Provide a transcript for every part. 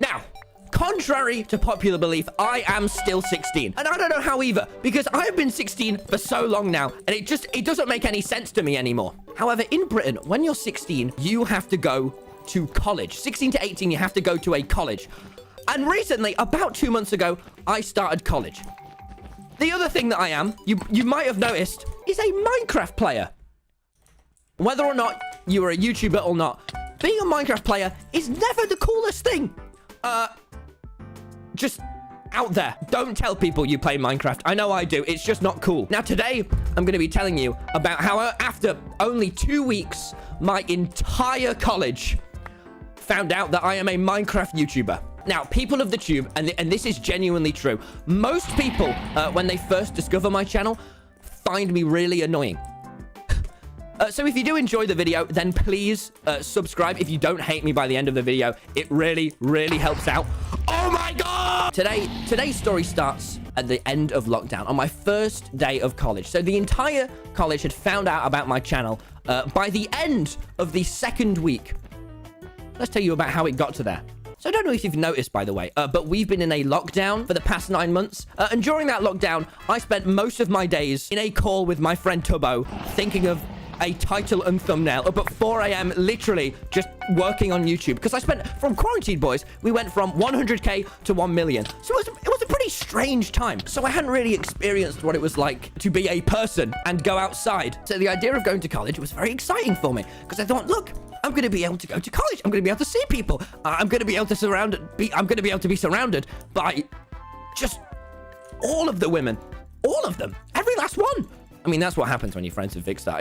Now, contrary to popular belief, I am still 16. And I don't know how either, because I've been 16 for so long now, and it doesn't make any sense to me anymore. However, in Britain, when you're 16, you have to go to college. 16 to 18, you have to go to a college. And recently, about 2 months ago, I started college. The other thing that I am, you might have noticed, is a Minecraft player. Whether or not you are a YouTuber or not, being a Minecraft player is never the coolest thing. Just out there. Don't tell people you play Minecraft. I know I do. It's just not cool. Now, today, I'm going to be telling you about how after only 2 weeks, my entire college found out that I am a Minecraft YouTuber. Now, people of the tube, and this is genuinely true, most people, when they first discover my channel, find me really annoying. So if you do enjoy the video, then please subscribe. If you don't hate me by the end of the video, it really, really helps out. Oh my God! Today's story starts at the end of lockdown, on my first day of college. So the entire college had found out about my channel by the end of the second week. Let's tell you about how it got to there. So I don't know if you've noticed, by the way, but we've been in a lockdown for the past 9 months. And during that lockdown, I spent most of my days in a call with my friend Tubbo, thinking of a title and thumbnail up at 4 a.m. literally just working on YouTube, because I spent, from Quarantine Boys, we went from 100k to 1 million. So it was a pretty strange time. So I hadn't really experienced what it was like to be a person and go outside. So the idea of going to college was very exciting for me, because I thought, look, I'm going to be able to go to college. I'm going to be able to see people. I'm going to be able to be surrounded by just all of the women, all of them, every last one. I mean, that's what happens when you're friends with Vicstar.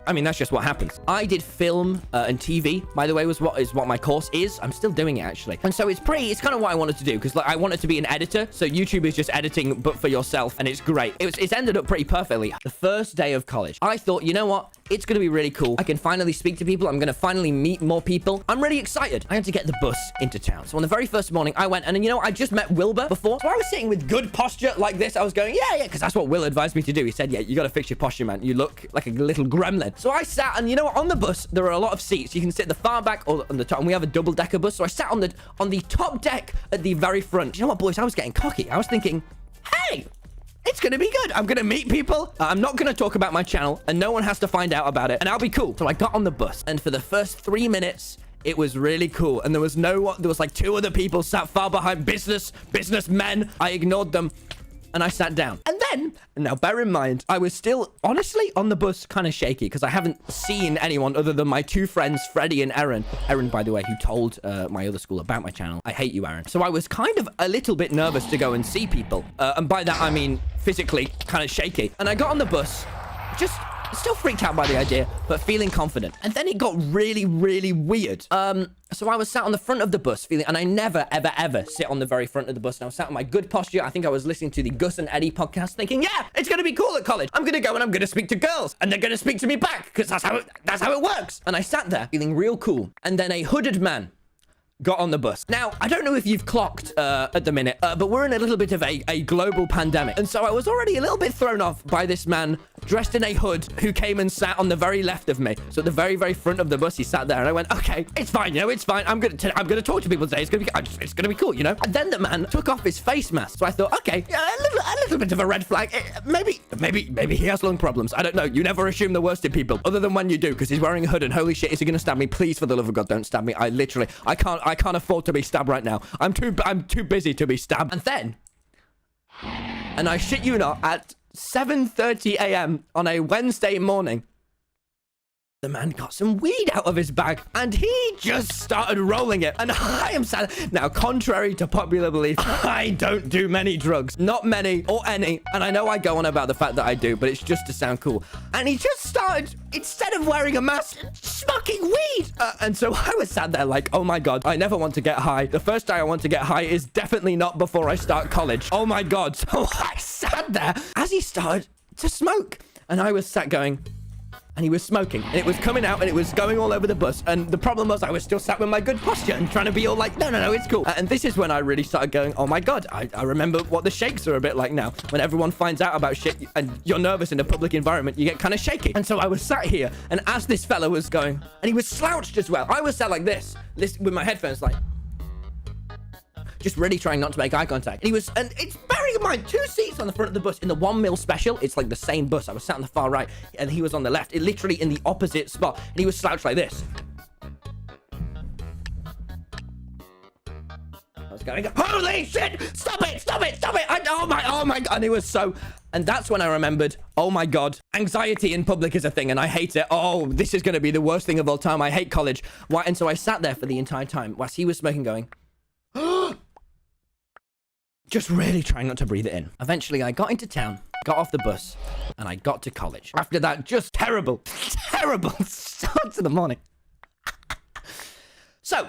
I mean, that's just what happens. I did film and TV, by the way, is what my course is. I'm still doing it, actually. And so it's kind of what I wanted to do, because like, I wanted to be an editor. So YouTube is just editing, but for yourself. And it's great. It's ended up pretty perfectly. The first day of college, I thought, you know what? It's going to be really cool. I can finally speak to people. I'm going to finally meet more people. I'm really excited. I had to get the bus into town. So on the very first morning, I went, and you know, I just met Wilbur before. So I was sitting with good posture like this. I was going, yeah, because that's what Will advised me to do. He said, yeah, you got to fix your posture, man. You look like a little gremlin. So I sat, and you know what? On the bus, there are a lot of seats. You can sit the far back or on the top, and we have a double-decker bus. So I sat on the top deck at the very front. You know what, boys? I was getting cocky. I was thinking, hey, it's going to be good. I'm going to meet people. I'm not going to talk about my channel, and no one has to find out about it, and I'll be cool. So I got on the bus, and for the first 3 minutes, it was really cool. And there was like 2 other people sat far behind, businessmen. I ignored them, and I sat down. And then, now bear in mind, I was still, honestly, on the bus kind of shaky, because I haven't seen anyone other than my 2 friends, Freddie and Aaron. Aaron, by the way, who told my other school about my channel. I hate you, Aaron. So I was kind of a little bit nervous to go and see people. And by that, I mean physically kind of shaky. And I got on the bus, just still freaked out by the idea, but feeling confident. And then it got really, really weird. So I was sat on the front of the bus feeling, and I never, ever, ever sit on the very front of the bus. And I was sat in my good posture. I think I was listening to the Gus and Eddie podcast thinking, yeah, it's going to be cool at college. I'm going to go and I'm going to speak to girls, and they're going to speak to me back, because that's how it works. And I sat there feeling real cool. And then a hooded man got on the bus. Now, I don't know if you've clocked at the minute, but we're in a little bit of a global pandemic. And so I was already a little bit thrown off by this man dressed in a hood who came and sat on the very left of me. So at the very, very front of the bus, he sat there, and I went, okay, it's fine, you know, it's fine. I'm gonna talk to people today. It's gonna be cool, you know. And then the man took off his face mask. So I thought, okay, yeah, a little bit of a red flag. Maybe he has lung problems. I don't know. You never assume the worst in people, other than when you do, because he's wearing a hood. And holy shit, is he gonna stab me? Please, for the love of God, don't stab me. I can't afford to be stabbed right now. I'm too busy to be stabbed. And then, and I shit you not, at 7:30 a.m. on a Wednesday morning, the man got some weed out of his bag, and he just started rolling it. And I am sad. Now, contrary to popular belief, I don't do many drugs. Not many or any. And I know I go on about the fact that I do, but it's just to sound cool. And he just started, instead of wearing a mask, smoking weed. And so I was sat there like, oh my God, I never want to get high. The first day I want to get high is definitely not before I start college. Oh my God. So I sat there as he started to smoke. And I was sat going, and he was smoking, and it was coming out, and it was going all over the bus. And the problem was I was still sat with my good posture and trying to be all like, no, it's cool. And this is when I really started going, oh my God, I remember what the shakes are a bit like now. When everyone finds out about shit and you're nervous in a public environment, you get kind of shaky. And so I was sat here, and as this fella was going, and he was slouched as well, I was sat like this with my headphones like, just really trying not to make eye contact. And it's bearing in mind, 2 seats on the front of the bus. In the 1 mil special, it's like the same bus. I was sat on the far right, and he was on the left. It literally in the opposite spot, and he was slouched like this. I was going, holy shit, stop it. Oh my God. And it was so, and that's when I remembered, oh my God, anxiety in public is a thing and I hate it. Oh, this is going to be the worst thing of all time. I hate college. Why? And so I sat there for the entire time whilst he was smoking, going, just really trying not to breathe it in. Eventually I got into town, got off the bus, and I got to college. After that, just terrible start to the morning. So,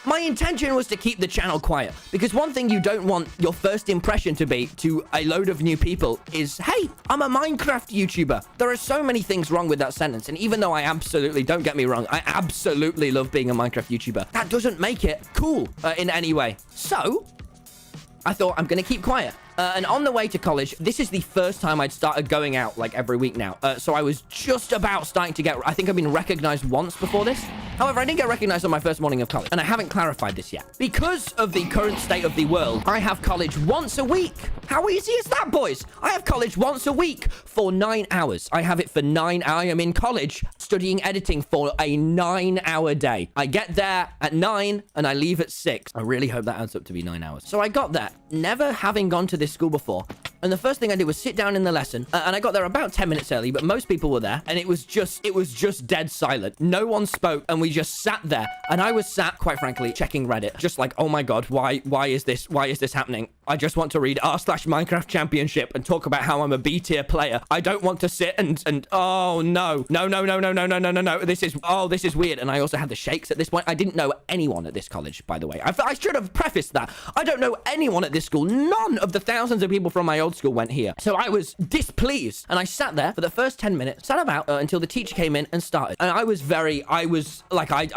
my intention was to keep the channel quiet, because one thing you don't want your first impression to be to a load of new people is, hey, I'm a Minecraft YouTuber. There are so many things wrong with that sentence, and even though I absolutely, don't get me wrong, I absolutely love being a Minecraft YouTuber, that doesn't make it cool in any way. So, I thought I'm going to keep quiet. And on the way to college, this is the first time I'd started going out like every week now. So I was just about starting to get, I think I've been recognized once before this. However, I didn't get recognized on my first morning of college, and I haven't clarified this yet. Because of the current state of the world, I have college once a week. How easy is that, boys? I have college once a week for 9 hours. I have it for 9. I am in college studying editing for a 9-hour day. I get there at 9 and I leave at 6. I really hope that adds up to be 9 hours. So I got there, never having gone to this school before. And the first thing I did was sit down in the lesson, and I got there about 10 minutes early, but most people were there, and it was just dead silent. No one spoke, and we just sat there. And I was sat, quite frankly, checking Reddit, just like, oh my God, why is this happening? I just want to read r/Minecraft Championship and talk about how I'm a B tier player. I don't want to sit and oh no. This is weird. And I also had the shakes at this point. I didn't know anyone at this college, by the way. I should have prefaced that. I don't know anyone at this school. None of the thousands of people from my old school went here. So I was displeased. And I sat there for the first 10 minutes, sat about until the teacher came in and started. And I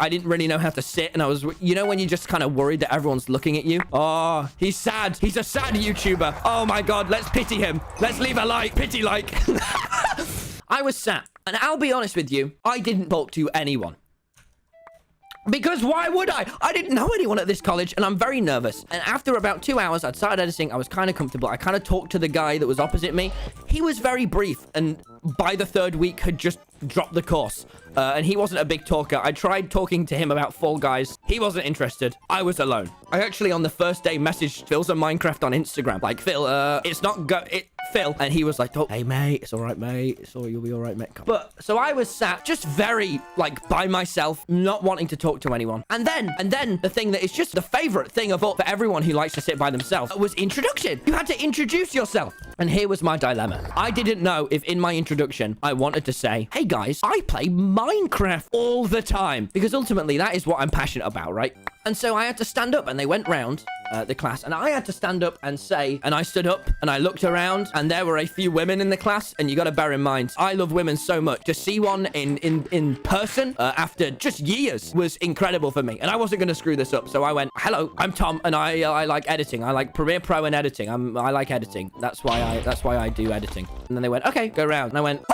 didn't really know how to sit. And I was, you know, when you're just kind of worried that everyone's looking at you. Oh, he's sad. He's a sad YouTuber. Oh my God, let's pity him. Let's leave a like, pity like. I was sat, and I'll be honest with you, I didn't talk to anyone. Because why would I? I didn't know anyone at this college, and I'm very nervous. And after about 2 hours, I'd started editing. I was kind of comfortable. I kind of talked to the guy that was opposite me. He was very brief, and by the 3rd week had just dropped the course. And he wasn't a big talker. I tried talking to him about Fall Guys. He wasn't interested. I was alone. I actually, on the first day, messaged Phil's a Minecraft on Instagram. Like, Phil, it's not Phil. And he was like, oh, hey, mate, it's all right, mate. You'll be all right, mate. But, so I was sat just very, like, by myself, not wanting to talk to anyone. And then the thing that is just the favorite thing of all for everyone who likes to sit by themselves was introduction. You had to introduce yourself. And here was my dilemma. I didn't know if in my introduction, I wanted to say, hey, guys, I play Minecraft all the time. Because ultimately, that is what I'm passionate about, right? And so I had to stand up, and they went round the class, and I had to stand up and say, and I stood up and I looked around, and there were a few women in the class. And you got to bear in mind, I love women so much. To see one in person after just years was incredible for me, and I wasn't going to screw this up. So I went, hello, I'm Tom, and I like editing. I like Premiere Pro and editing. I like editing. That's why I do editing. And then they went, okay, go round. And I went,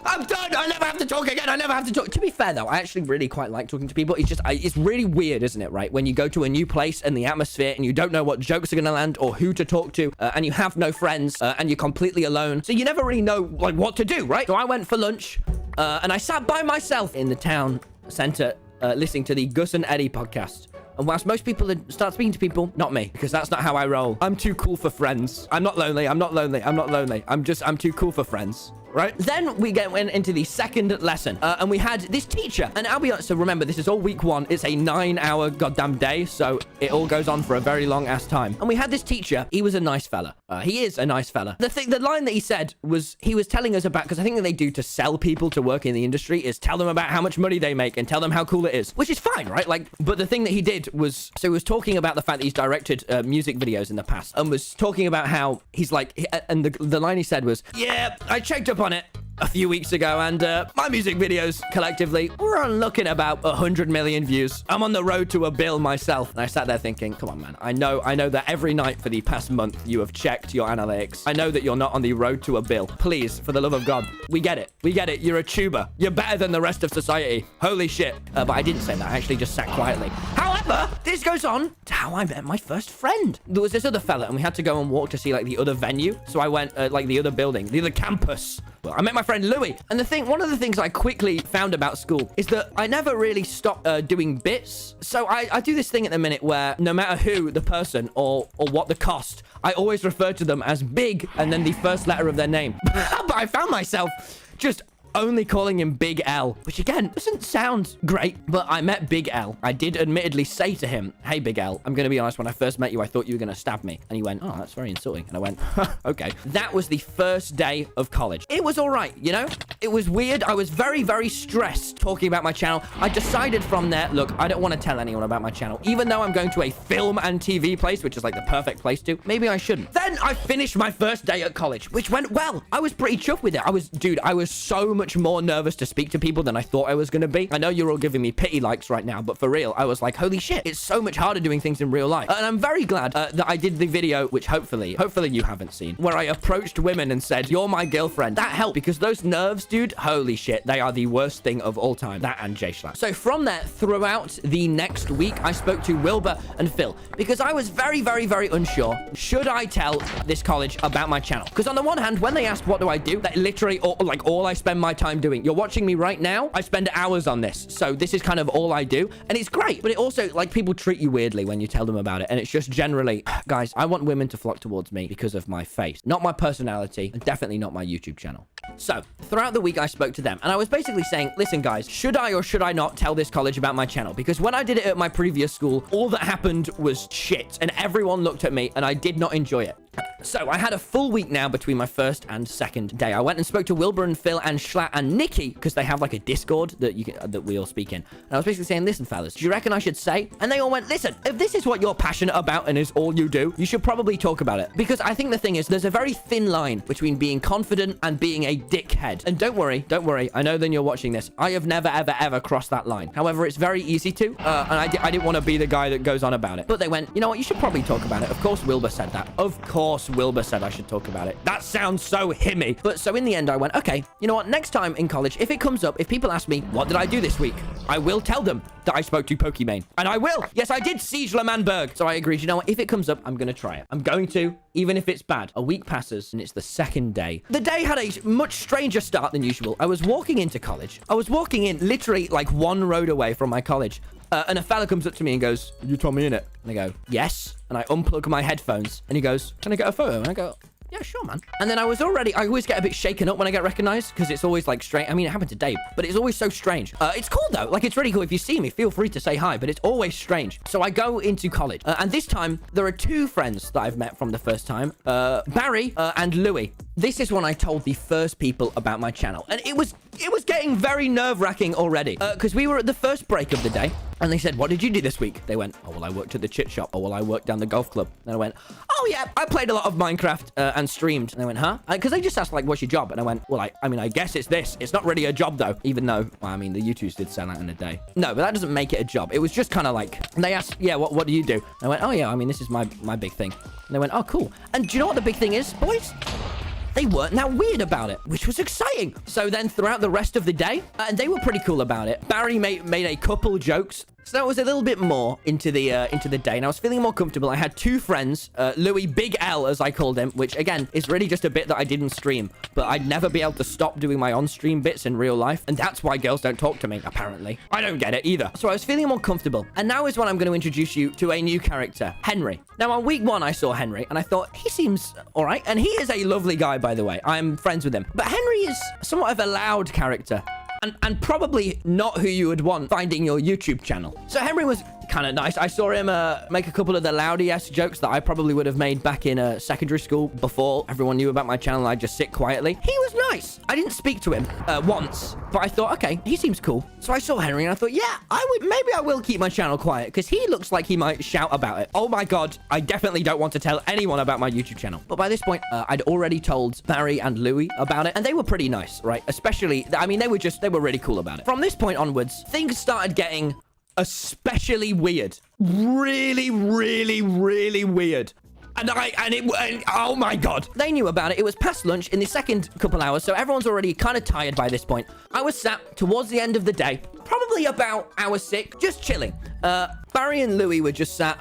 I'm done. I never have to talk again. I never have to talk. To be fair, though, I actually really quite like talking to people. It's just, it's really weird, isn't it, right? When you go to a new place and the atmosphere, and you don't know what jokes are going to land or who to talk to, and you have no friends, and you're completely alone. So you never really know, like, what to do, right? So I went for lunch, and I sat by myself in the town center, listening to the Gus and Eddie podcast. And whilst most people start speaking to people, not me, because that's not how I roll. I'm too cool for friends. I'm not lonely. I'm too cool for friends. Right? Then we went into the second lesson, and we had this teacher. And I'll be honest, so remember, this is all week 1. It's a 9-hour goddamn day, so it all goes on for a very long ass time. And we had this teacher. He was a nice fella. He is a nice fella. The line that he said was, he was telling us about, because I think that they do to sell people to work in the industry is tell them about how much money they make and tell them how cool it is, which is fine, right? Like, but the thing that he did was, so he was talking about the fact that he's directed music videos in the past, and was talking about how he's like, and the line he said was, yeah, I checked up on it. a few weeks ago, and my music videos collectively were looking about 100 million views. I'm on the road to a bill myself, and I sat there thinking, come on, man. I know that every night for the past month you have checked your analytics. I know that you're not on the road to a bill. Please, for the love of God, we get it. We get it. You're a tuber. You're better than the rest of society. Holy shit. But I didn't say that. I actually just sat quietly. However, this goes on to how I met my first friend. There was this other fella, and we had to go and walk to see like the other venue. So I went like the other building, the other campus. Well, I met my friend Louis. And one of the things I quickly found about school is that I never really stopped doing bits. So I do this thing at the minute where no matter who the person or what the cost, I always refer to them as Big and then the first letter of their name. But I found myself just only calling him Big L, which again doesn't sound great, but I met Big L. I did admittedly say to him, hey Big L, I'm gonna be honest, when I first met you I thought you were gonna stab me. And he went, oh, that's very insulting. And I went, okay. That was the first day of college. It was all right, you know? It was weird. I was very, very stressed talking about my channel. I decided from there, look, I don't want to tell anyone about my channel, even though I'm going to a film and TV place, which is like the perfect place to. Maybe I shouldn't. Then I finished my first day at college, which went well. I was pretty chuffed with it. I was so much more nervous to speak to people than I thought I was going to be. I know you're all giving me pity likes right now, but for real, I was like, holy shit, it's so much harder doing things in real life. And I'm very glad that I did the video, which hopefully you haven't seen, where I approached women and said, you're my girlfriend. That helped because those nerves, dude, holy shit, they are the worst thing of all time. That and J-Slap. So from there, throughout the next week, I spoke to Wilbur and Phil because I was very, very, very unsure. Should I tell this college about my channel? Because on the one hand, when they asked what do I do, that literally all I spend my time doing. You're watching me right now. I spend hours on this. So this is kind of all I do. And it's great. But it also, like, people treat you weirdly when you tell them about it. And it's just generally, guys, I want women to flock towards me because of my face. Not my personality. And definitely not my YouTube channel. So, throughout the week, I spoke to them. And I was basically saying, listen, guys, should I or should I not tell this college about my channel? Because when I did it at my previous school, all that happened was shit. And everyone looked at me and I did not enjoy it. So I had a full week now between my first and second day. I went and spoke to Wilbur and Phil and Schlatt and Nikki because they have like a Discord that we all speak in. And I was basically saying, listen, fellas, do you reckon I should say? And they all went, listen, if this is what you're passionate about and is all you do, you should probably talk about it. Because I think the thing is, there's a very thin line between being confident and being a dickhead. And don't worry. I know that you're watching this. I have never, ever, ever crossed that line. However, it's very easy to. And I didn't want to be the guy that goes on about it. But they went, you know what? You should probably talk about it. Of course, Wilbur said that. Of course, Wilbur said I should talk about it. That sounds so himmy. But so in the end, I went, okay, you know what? Next time in college, if it comes up, if people ask me, what did I do this week? I will tell them that I spoke to Pokimane. And I will. Yes, I did siege Lemanberg. So I agreed, you know what? If it comes up, I'm going to try it. I'm going to, even if it's bad. A week passes and it's the second day. The day had a much stranger start than usual. I was walking into college. I was walking in literally like one road away from my college. And a fella comes up to me and goes, you TommyInnit? And I go, yes. And I unplug my headphones. And he goes, can I get a photo? And I go, yeah, sure, man. And then I always get a bit shaken up when I get recognized because it's always like strange. I mean, it happened to Dave, but it's always so strange. It's cool though. Like, it's really cool. If you see me, feel free to say hi, but it's always strange. So I go into college and this time there are two friends that I've met from the first time, Barry and Louis. This is when I told the first people about my channel. And it was getting very nerve-wracking already because we were at the first break of the day. And they said, what did you do this week? They went, oh, well, I worked at the chit shop. Oh, well, I worked down the golf club. And I went, oh, yeah, I played a lot of Minecraft and streamed. And they went, huh? Because they just asked, like, what's your job? And I went, well, I mean, I guess it's this. It's not really a job, though. Even though, well, I mean, the YouTubes did sell out in a day. No, but that doesn't make it a job. It was just kind of like, they asked, yeah, what do you do? And I went, oh, yeah, I mean, this is my big thing. And they went, oh, cool. And do you know what the big thing is, boys? They weren't that weird about it, which was exciting. So then throughout the rest of the day, and they were pretty cool about it. Barry made a couple jokes. So that was a little bit more into the day, and I was feeling more comfortable. I had two friends, Louis Big L, as I called him, which, again, is really just a bit that I didn't stream. But I'd never be able to stop doing my on-stream bits in real life, and that's why girls don't talk to me, apparently. I don't get it either. So I was feeling more comfortable. And now is when I'm going to introduce you to a new character, Henry. Now, on week one, I saw Henry, and I thought, he seems all right. And he is a lovely guy, by the way. I'm friends with him. But Henry is somewhat of a loud character. And probably not who you would want finding your YouTube channel. So Henry was kind of nice. I saw him make a couple of the loudy-ass jokes that I probably would have made back in secondary school before everyone knew about my channel. I'd just sit quietly. He was nice. I didn't speak to him once, but I thought, okay, he seems cool. So I saw Henry and I thought, yeah, maybe I will keep my channel quiet because he looks like he might shout about it. Oh my God, I definitely don't want to tell anyone about my YouTube channel. But by this point, I'd already told Barry and Louie about it, and they were pretty nice, right? Especially, I mean, they were really cool about it. From this point onwards, things started getting especially weird. Really, really, really weird. And oh my God. They knew about it. It was past lunch in the second couple hours, so everyone's already kind of tired by this point. I was sat towards the end of the day, probably about hour 6, just chilling. Barry and Louie were just sat,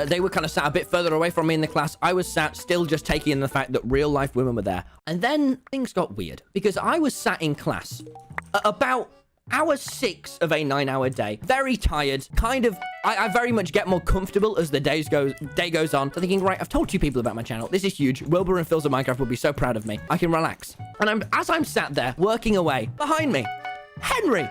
they were kind of sat a bit further away from me in the class. I was sat still just taking in the fact that real life women were there. And then things got weird because I was sat in class about hour 6 of a 9-hour day, very tired, kind of, I very much get more comfortable as the day goes on. So thinking, right, I've told 2 people about my channel. This is huge. Wilbur and Phil's of Minecraft will be so proud of me. I can relax. And as I'm sat there working away, behind me, Henry,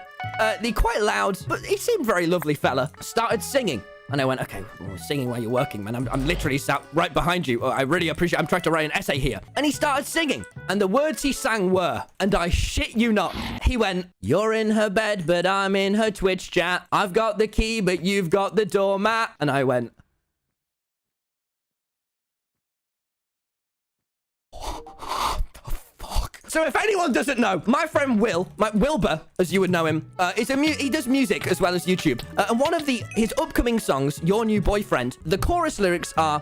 the quite loud, but he seemed very lovely fella, started singing. And I went, okay, well, singing while you're working, man. I'm literally sat right behind you. I really appreciate I'm trying to write an essay here. And he started singing. And the words he sang were, and I shit you not, he went, you're in her bed, but I'm in her Twitch chat. I've got the key, but you've got the doormat. And I went, so if anyone doesn't know, my friend Wilbur, as you would know him, he does music as well as YouTube. And one of his upcoming songs, Your New Boyfriend, the chorus lyrics are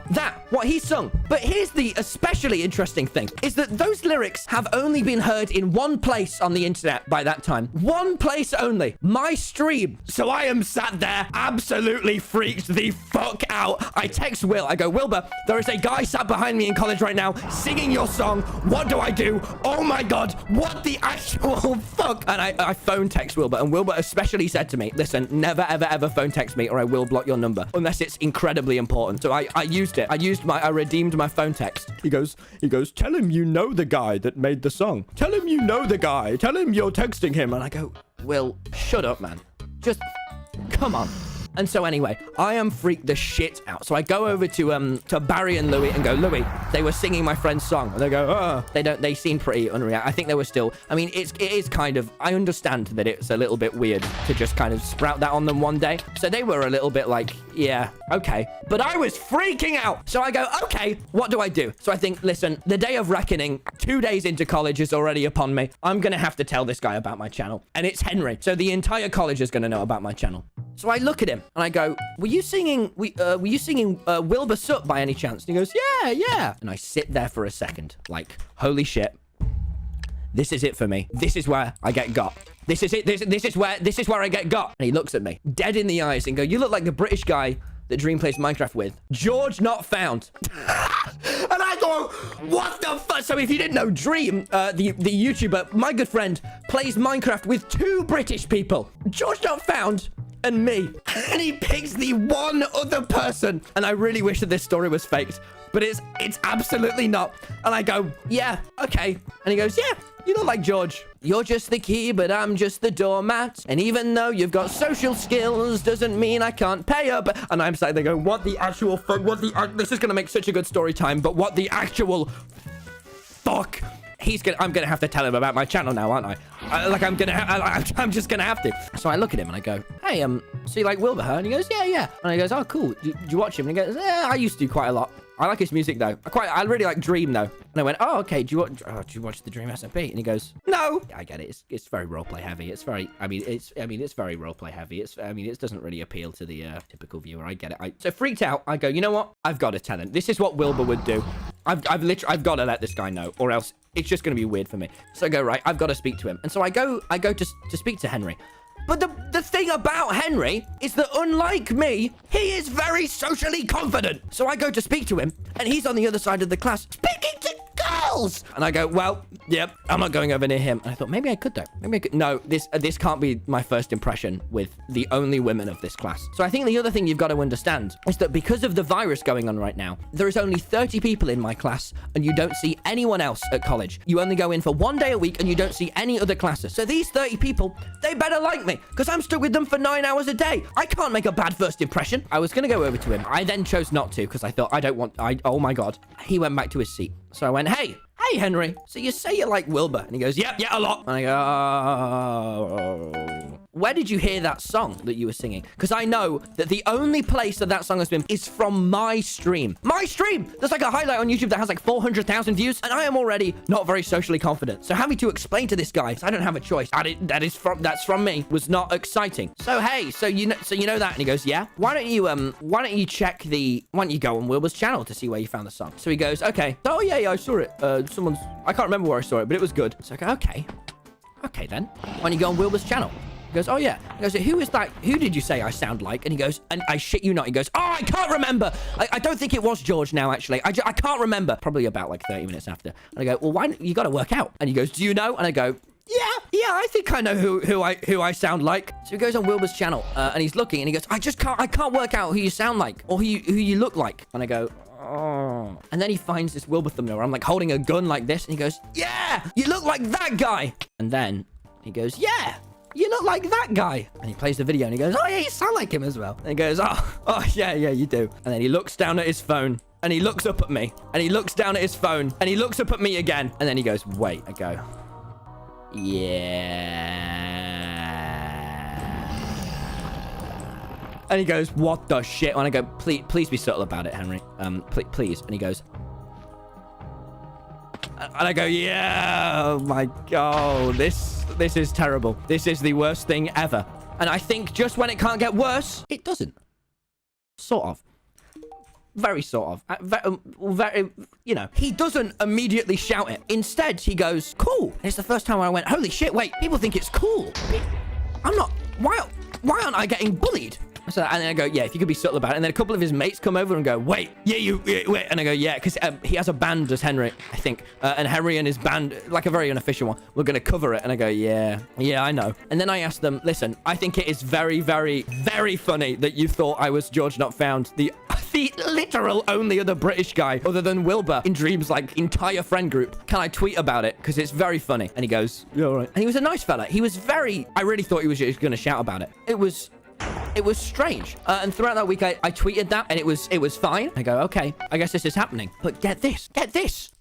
what he sung. But here's the especially interesting thing, is that those lyrics have only been heard in one place on the internet by that time. One place only. My stream. So I am sat there absolutely freaked the fuck out. I text Will. I go, Wilbur, there is a guy sat behind me in college right now singing your song. What do I do? Oh my God, what the actual fuck? And I phone text Wilbur, and Wilbur especially said to me, listen, never, ever, ever phone text me or I will block your number unless it's incredibly important. So I used it. I redeemed my phone text. He goes, tell him you know the guy that made the song. Tell him you know the guy. Tell him you're texting him. And I go, Will, shut up, man. Just come on. And so anyway, I am freaked the shit out. So I go over to Barry and Louie and go, Louie, they were singing my friend's song. And they go, they seem pretty unreal. I think they were still, I mean, it is kind of, I understand that it's a little bit weird to just kind of sprout that on them one day. So they were a little bit like, yeah, okay. But I was freaking out. So I go, okay, what do I do? So I think, listen, the day of reckoning, 2 days into college is already upon me. I'm going to have to tell this guy about my channel. And it's Henry. So the entire college is going to know about my channel. So I look at him and I go, were you singing Wilbur Sup by any chance? And he goes, yeah. And I sit there for a second, like, holy shit. This is it for me. This is where I get got. This is it. This is where I get got. And he looks at me dead in the eyes and go, you look like the British guy that Dream plays Minecraft with. George not found. And I go, what the fuck? So if you didn't know, Dream, the YouTuber, my good friend, plays Minecraft with 2 British people. George not found and me. And he picks the one other person. And I really wish that this story was faked, but it's absolutely not. And I go, yeah, okay. And he goes, yeah, you look like George. You're just the key, but I'm just the doormat. And even though you've got social skills, doesn't mean I can't pay up. And I'm sitting there going, what the actual fuck? This is going to make such a good story time, but what the actual fuck? I'm gonna have to tell him about my channel now, aren't I? I'm just gonna have to. So I look at him and I go, hey, so you like Wilbur, huh? And he goes, yeah. And he goes, oh, cool. Do you watch him? And he goes, yeah, I used to do quite a lot. I like his music though. I really like Dream though. And I went, oh, okay. Do you watch the DreamSMP? And he goes, no. Yeah, I get it. It's very roleplay heavy. It's very, it's very roleplay heavy. It doesn't really appeal to the typical viewer. I get it. So freaked out. I go, you know what? I've got a talent. This is what Wilbur would do. I've got to let this guy know, or else it's just going to be weird for me. So I go, right, I've got to speak to him. And so I go to speak to Henry. But the thing about Henry is that unlike me, he is very socially confident. So I go to speak to him, and he's on the other side of the class speaking to girls. balls. And I go, well, yep, I'm not going over near him. And I thought, maybe I could, though. Maybe I could. No, this can't be my first impression with the only women of this class. So I think the other thing you've got to understand is that because of the virus going on right now, there is only 30 people in my class, and you don't see anyone else at college. You only go in for 1 day a week, and you don't see any other classes. So these 30 people, they better like me, because I'm stuck with them for 9 hours a day. I can't make a bad first impression. I was going to go over to him. I then chose not to, because I thought, oh my God. He went back to his seat. So I went, hey, Henry, so you say you like Wilbur? And he goes, yeah, a lot. And I go, oh. Where did you hear that song that you were singing? Because I know that the only place that song has been is from my stream. My stream! There's like a highlight on YouTube that has like 400,000 views, and I am already not very socially confident. So having to explain to this guy, I don't have a choice. That's from me, was not exciting. So hey, so you know that? And he goes, yeah. Why don't you go on Wilbur's channel to see where you found the song? So he goes, okay. Oh yeah, I saw it. I can't remember where I saw it, but it was good. So I go, okay then. Why don't you go on Wilbur's channel? He goes, oh yeah. He goes, who is that? Who did you say I sound like? And he goes, and I shit you not. He goes, oh, I can't remember. I don't think it was George now, actually. I can't remember. Probably about like 30 minutes after. And I go, well, why? You got to work out. And he goes, do you know? And I go, yeah, I think I know who I sound like. So he goes on Wilbur's channel, and he's looking, and he goes, I can't work out who you sound like or who you look like. And I go, oh. And then he finds this Wilbur thumbnail where I'm like holding a gun like this, and he goes, yeah, you look like that guy. And then he goes, yeah, you look like that guy. And he plays the video, and he goes, oh yeah, you sound like him as well. And he goes, oh yeah, you do. And then he looks down at his phone, and he looks up at me, and he looks down at his phone, and he looks up at me again. And then he goes, wait. I go, yeah. And he goes, what the shit? And I go, please be subtle about it, Henry. Please. And he goes, and I go, yeah, oh my God, this is terrible. This is the worst thing ever. And I think just when it can't get worse, it doesn't. Sort of. Very sort of. Very, he doesn't immediately shout it. Instead, he goes, cool. And it's the first time I went, holy shit, wait, people think it's cool. I'm not, why aren't I getting bullied? So, and then I go, yeah, if you could be subtle about it. And then a couple of his mates come over and go, wait. And I go, yeah, because he has a band, does Henry, I think. And Henry and his band, like a very unofficial one, we're going to cover it. And I go, yeah, I know. And then I asked them, listen, I think it is very, very, very funny that you thought I was George Not Found, the literal only other British guy other than Wilbur in Dream's like entire friend group. Can I tweet about it? Because it's very funny. And he goes, yeah, all right. And he was a nice fella. He was I really thought he was just going to shout about it. It was strange. And throughout that week, I tweeted that, and it was fine. I go, okay, I guess this is happening. But get this.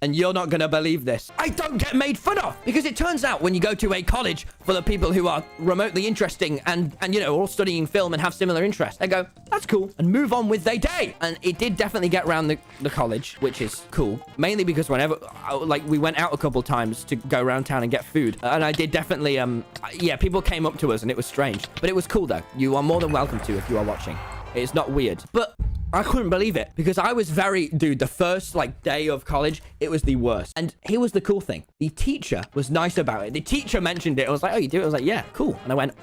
And you're not going to believe this. I don't get made fun of. Because it turns out when you go to a college full of people who are remotely interesting and all studying film and have similar interests, they go, that's cool, and move on with their day. And it did definitely get around the college, which is cool. Mainly because whenever, we went out a couple times to go around town and get food. And I did definitely, people came up to us, and it was strange. But it was cool, though. You are more than welcome to if you are watching. It's not weird. But I couldn't believe it because I was the first day of college, it was the worst. And here was the cool thing. The teacher was nice about it. The teacher mentioned it. I was like, oh, you do it? I was like, yeah, cool. And I went,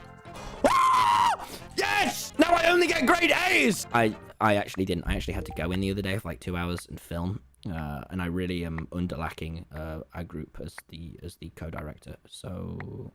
ah! Yes! Now I only get grade A's! I actually didn't. I actually had to go in the other day for like 2 hours and film. And I really am underlacking our group as the co-director. So...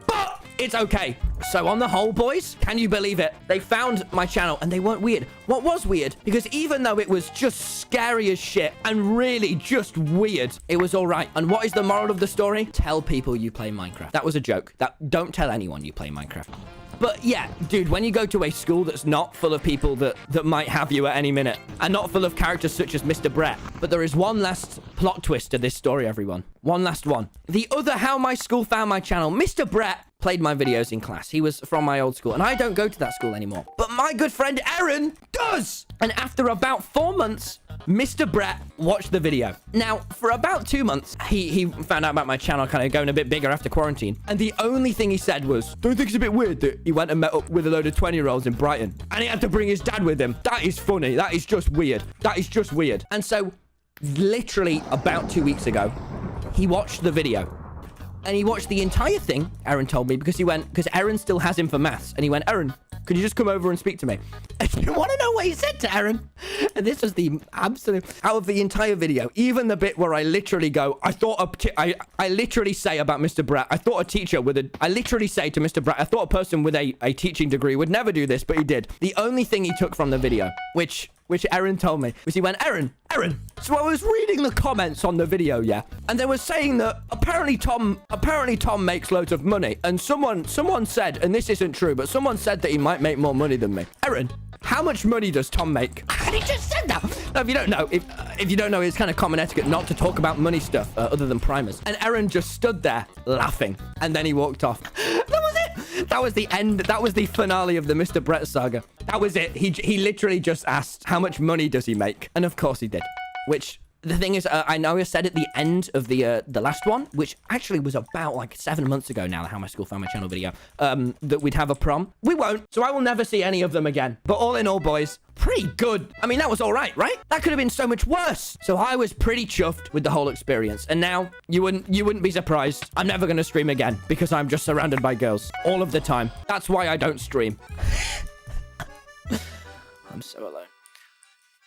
But it's okay. So on the whole, boys, can you believe it? They found my channel and they weren't weird. What was weird? Because even though it was just scary as shit and really just weird, it was all right. And what is the moral of the story? Tell people you play Minecraft. That was a joke. Don't tell anyone you play Minecraft. But yeah, dude, when you go to a school that's not full of people that might have you at any minute, and not full of characters such as Mr. Brett, but there is one last plot twist to this story, everyone. One last one. The other How My School Found My Channel, Mr. Brett played my videos in class. He was from my old school, and I don't go to that school anymore. But my good friend Aaron does! And after about 4 months, Mr. Brett watched the video. Now, for about 2 months, he found out about my channel kind of going a bit bigger after quarantine. And the only thing he said was, don't you think it's a bit weird that he went and met up with a load of 20-year-olds in Brighton? And he had to bring his dad with him. That is funny. That is just weird. That is just weird. And so, literally about 2 weeks ago, he watched the video. And he watched the entire thing, Aaron told me, because Aaron still has him for maths. And he went, Aaron, Could you just come over and speak to me? And you want to know what he said to Aaron? And this was the absolute, out of the entire video, even the bit where I literally go, I literally say about Mr. Brett, I thought a teacher with a, I literally say to Mr. Brett, I thought a person with a teaching degree would never do this, but he did. The only thing he took from the video, which Aaron told me, was he went, Aaron, so I was reading the comments on the video, yeah, and they were saying that apparently Tom makes loads of money, and someone said, and this isn't true, but someone said that he might make more money than me. Aaron, how much money does Tom make? And he just said that. Now, if you don't know, if you don't know, it's kind of common etiquette not to talk about money stuff other than primers. And Aaron just stood there laughing, and then he walked off. That was it. That was the end. That was the finale of the Mr. Brett saga. That was it. He literally just asked, how much money does he make? And of course he did. Which, the thing is, I know I said at the end of the last one, which actually was about like 7 months ago now, the How My School Found My Channel video, that we'd have a prom. We won't, so I will never see any of them again. But all in all, boys, pretty good. I mean, that was all right? That could have been so much worse. So I was pretty chuffed with the whole experience. And now you wouldn't be surprised. I'm never going to stream again because I'm just surrounded by girls all of the time. That's why I don't stream. I'm so alone.